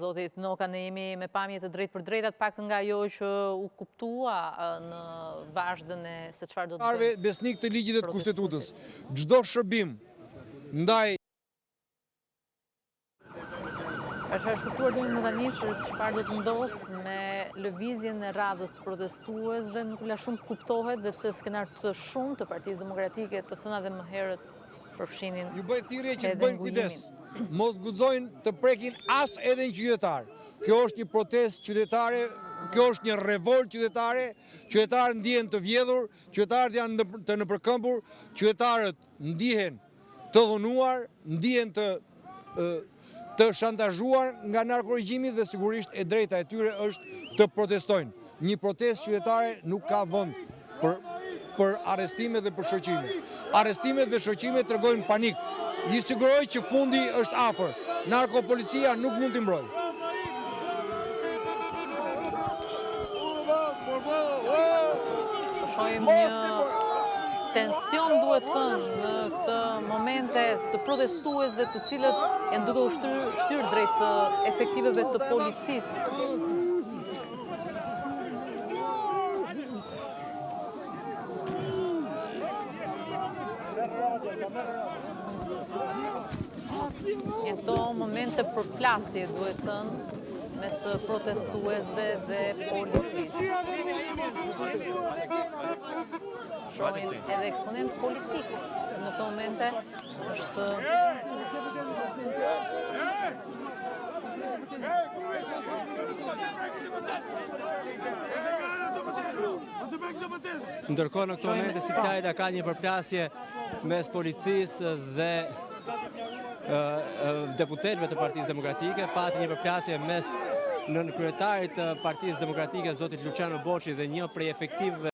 zotit Noka, ne jemi me pamje të drejtë për drejtat, pak nga ajo që u kuptua në vazhdën e se çfarë do të bëjmë. Besnik të ligjit dhe të kushtetutës, çdo shërbim ndaj Është kuptuar dhe më tani se çfarë do të ndodhë me lëvizjen e radhës të protestuesve, nuk la shumë kuptohet dhe pse skenar të shumë të Partisë Demokratike të thëna dhe më herët përfshinin. Ju bëj thirrje që të bëjnë kujdes. Mos guxojnë të prekin as edhe një qytetar. Kjo është një protestë qytetare, kjo është një revolt qytetare, qytetarët ndihen të vjedhur, qytetarët janë të nëpërkëmbur, qytetarët ndihen të dhunuar, ndihen të shantazhuar nga narkoregjimi dhe sigurisht e drejta e tyre është të protestojnë. Një protestë qytetare nuk ka vend për arrestime dhe për shoqime. Arrestimet dhe shoqimet tregojnë panik. Ju siguroj që fundi është afër. Narkopolicia nuk mund t'i mbrojë. Shohim një tension, duhet thënë, në këtë momente të protestuesve të cilët janë duke u shtyrë drejt efektiveve të policisë. Në këto momente përplasje, duhet thënë, mes protestuesve dhe policisë. Shohim edhe eksponent politik në këto momente është ndërkohë në këto momente si Klajda ka një përplasje mes policisë dhe deputetëve të Partisë Demokratike, pati një përplasje mes kryetarit të Partisë Demokratike, zotit Luciano Boçi, dhe një prej efektivëve